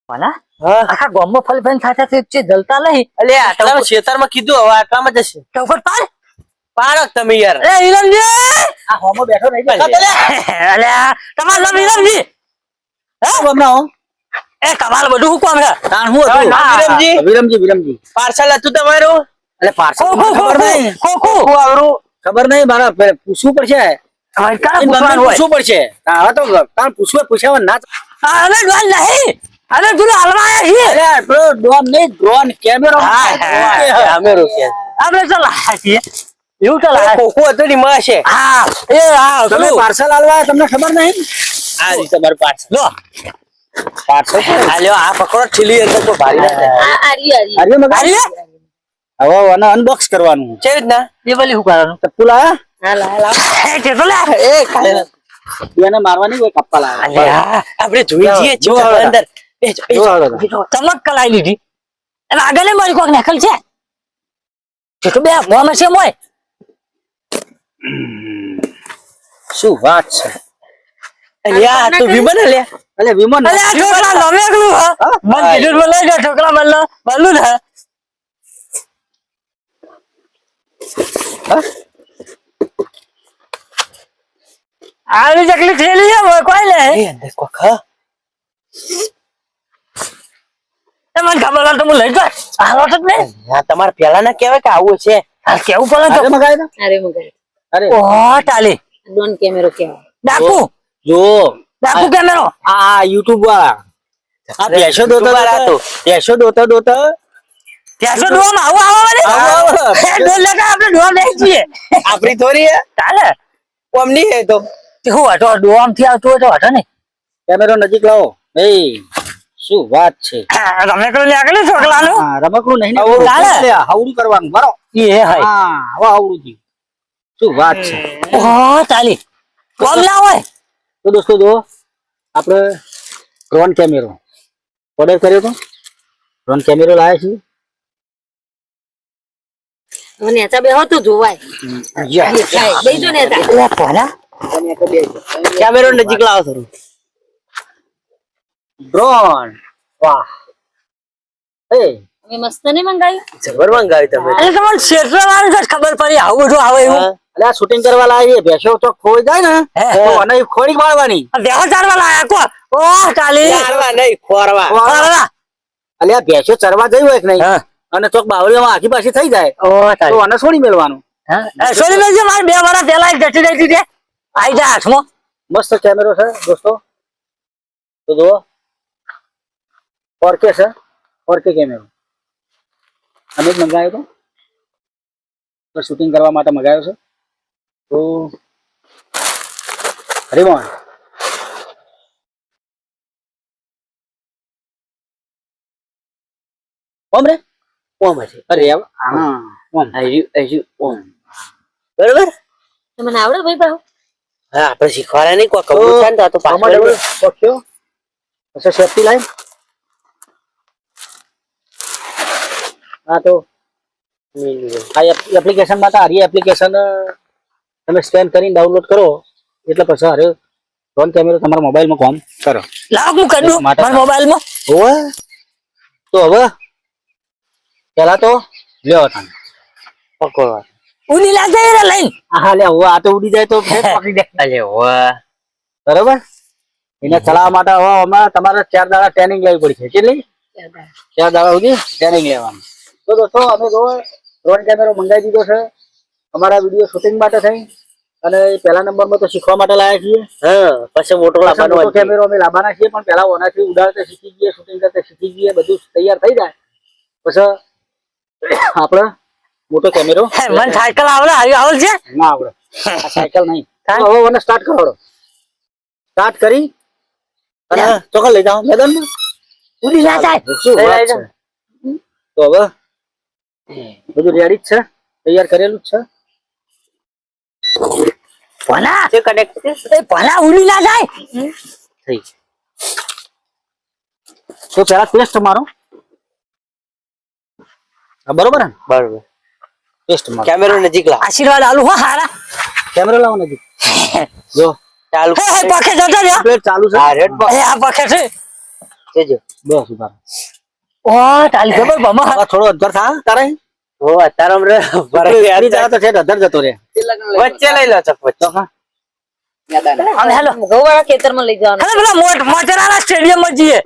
ભલા હા આખા ગામમાં ફલ ફલ થતા છે જલતા નહીં. અલે આટલા ખેતરમાં કીધું હવે આટલામાં જશે તો ઉપર પાડ પાડો તમે યાર એ હિરણજી આ હોમો બેઠો નહીં અલે તમારું નામ હિરણજી હમણાં એ તમારું બધું હું કોમ છે તાણ હું તમારું હતું નામ વિરમજી? વિરમજી પાર્સલ હતું તમારું એટલે પાર્સલ ખો, ખો, ખબર ખો, નહીં ખો, ખો. હું આવરું ખબર નહીં મારા પૂછવું પડશે હવે કાં એની મમ્મીને પૂછવાનું હોય? પૂછવું પડશે હવે તો તાણ પૂછવા ના અરે ડોન નહીં અરે તું હાલવા આયા છીએ અરે આપણો ડ્રોન નહીં ડ્રોન કેમેરો અમે રોક્યા આપણે ચાલ છીએ એવું ચાલ ખોખો હતું ને માં છે હા એ હા તમે પેલું. પાર્સલ આલવા તમને ખબર નહીં આ રીતે તમારું પાર્સલ લો પાર્સલ આ લ્યો આ પકડો ઠીલી અંદર તો ભારી ના થાય આર્યો મગા આરી હવે આને અનબોક્સ કરવાનું છે રીતના એ બલી હું કરવાનું ચપ્પુ લાયા એ કે તો લે એ ખાલી એને મારવાની કોઈ કપ્પા લાયા અલ્યા આપણે જોઈ જઈએ જો જો હવે. અંદર બેસો, બેસો. જો હવે ચમક કલાઈ લીધી અને આગળ મારી કોક નકલ છે કે તો બે મોમાં છે મોય શું વાત છે અલ્યા આ તો વિમાન અલ્યા અલે વિમાન અલે આ છોકરા નમે એકલું હા મન કીધું બોલે છે છોકરા મલ્લો બલ્લું ને આવી જકલી થેલી છે મોય કોઈ લે એ અંદર કોક હા એ મને ખબર હોય તો હું લઈ જાય હાલો તો જ નહીં આ તમારે પેલા ના કહેવાય કે આવું છે આ કેવું પડે તો અરે મગાય તો અરે મગર અરે ઓ ટાલી ડોન કેમેરો કેવાય ડાકુ જો ડાકુ કેમેરો આ યુટ્યુબ વાળા આ પેશો દોતા દોતા ત્યાં તો ડોમ આવો વાળી આવો, આવો. ડોલ લગા આપણે ડોમ નહીં છીએ આપણી થોડી હે ચાલે કોમ નહીં હે તો તે હું હતો ડોમ થી આવતો હતો હતો ને કેમેરો નજીક લાવો એ શું વાત છે તમે કોઈ આગળ છોકરાનું હા રમકડું નહીં આવડું ચાલે. હાવડું કરવાનું બરો એ હાય હા હવે આવડું થયું શું વાત છે ઓ તાલી કોમ ના હોય તો દોસ્તો જો આપણે ડ્રોન કેમેરો ઓર્ડર કર્યો તો ડ્રોન કેમેરો લાવ્યા છીએ હવે નેચા બે તો જોવાય બેજો નેચા એટલે કોના કેમેરો નજીક લાવો થોડું ડ્રોન વાહ એ અમે મસ્ત ને મંગાવ્યું જબર મંગાવી તમે એટલે તમને ક્ષેત્ર વાળું જ ખબર પડી આવું બધું આવે એવું એટલે આ શૂટિંગ કરવા લાવીએ ભેંસો તો ખોઈ જાય ને હે. તો અને ખોડી મારવાની દેહો ચારવા લાયા કો ઓ તાલી ચારવા નહીં ખોરવા ખોરવા. એટલે આ ભેંસો ચરવા જઈ હોય કે નહીં હા. અને ચોક બાવળીમાં આખી પાછી થઈ જાય ઓ તો તાલી આને છોડી મેળવાનું સોરી મેં મારે 2 વર્ષ પહેલા એક જતી રહી હતી આઈ જા હાથમાં મસ્ત કેમેરો છે દોસ્તો તો જુઓ 4K છે 4K કેમેરો અમે જ મંગાવ્યો તો શૂટિંગ કરવા માટે મંગાવ્યો છે તો હરિમોહન ઓમ રે કોમ હશે અરે હા ઓમ ઓમ બરોબર તમને આવડે ભાઈ ભાવ હા આપણે શીખવાડે નહીં કોઈ કબૂલ થાય ને તો આ તો પાછળ પક્યો પછી સેફટી લાઈન હા તો આ એપ્લિકેશન માં હારી એપ્લિકેશન તમે સ્કેન કરીને ડાઉનલોડ કરો એટલે પછી હારે ડ્રોન કેમેરો તમારા મોબાઈલમાં કામ કરો લાવ હું કરી દઉં મારા મોબાઈલમાં હોવે તો હવે પેલા તો લ્યો તમે પકડવા ઉની લાગે રે લઈને હા લે હવે આ તો ઉડી જાય તો ફેર પકડી દે અલે વાહ બરોબર એને ચલાવવા માટે હવે હમણાં તમારે 4 દાડા ટ્રેનિંગ લેવી પડશે કેટલી 4 દાડા સુધી ટ્રેનિંગ લેવાનું તો દોસ્તો અમે જો ડ્રોન કેમેરો મંગાવી દીધો છે અમારા વિડીયો શૂટિંગ માટે થઈ અને પહેલા નંબરમાં તો શીખવા માટે લાયા છીએ હા પછી મોટો લાવવાનો મોટો કેમેરો અમે લાવવાના છીએ પણ પહેલા ઓનાથી ઉડાડતા શીખી જઈએ શૂટિંગ કરતા શીખી જઈએ બધું તૈયાર થઈ જાય પછી આપણે મોટો કેમેરો મને સાયકલ આવડે આવી આવડ છે ના આવડે આ સાયકલ નહીં તો હવે મને સ્ટાર્ટ કરાવડો સ્ટાર્ટ કરી અને ચોકલ લઈ જાઓ મેદાનમાં ઉની ના જાય શું વાત છે તો હવે બધું રેડી જ છે તૈયાર કરેલું જ છે ભલા છે કનેક્ટ એ ભલા ઉની ના જાય થઈ તો પેલા ટેસ્ટ મારો બરોબર ને બરોબર ટેસ્ટ મારો કેમેરો નજીક લાવ આશીર્વાદ આલુ હો હારા કેમેરો લાવો નજીક જો ચાલુ હે પખે જતો રહ્યો પ્લેટ ચાલુ છે હા રેડ એ આ પખે છે જોજો બસ ઉભા ઓ તાલી ખબર મામા હવે થોડો અંતર થા તારે હો અત્યારે હમણાં ભરાઈ ગયા બી જરા તો છે અધર જતો રે વચ્ચે લઈ લો ચપ્પલ તો હા હવે હેલો ગૌવાળા ખેતરમાં લઈ જવાનું હેલો પેલા મોજરાના સ્ટેડિયમ માં જઈએ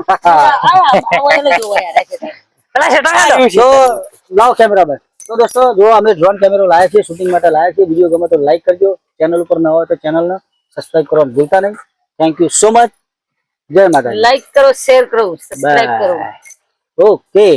પેલા સેટા હેલો તો લાવ કેમેરા ભાઈ તો દોસ્તો જો અમે ડ્રોન કેમેરો લાયા છીએ શૂટિંગ માટે લાયા છીએ વિડીયો ગમે તો લાઈક કરજો ચેનલ ઉપર નવા હોય તો ચેનલને સબસ્ક્રાઇબ કરવાનું ભૂલતા નહીં થેન્ક યુ સો મચ જય માતાજી લાઈક કરો શેર કરો સબસ્ક્રાઇબ કરો ઓકે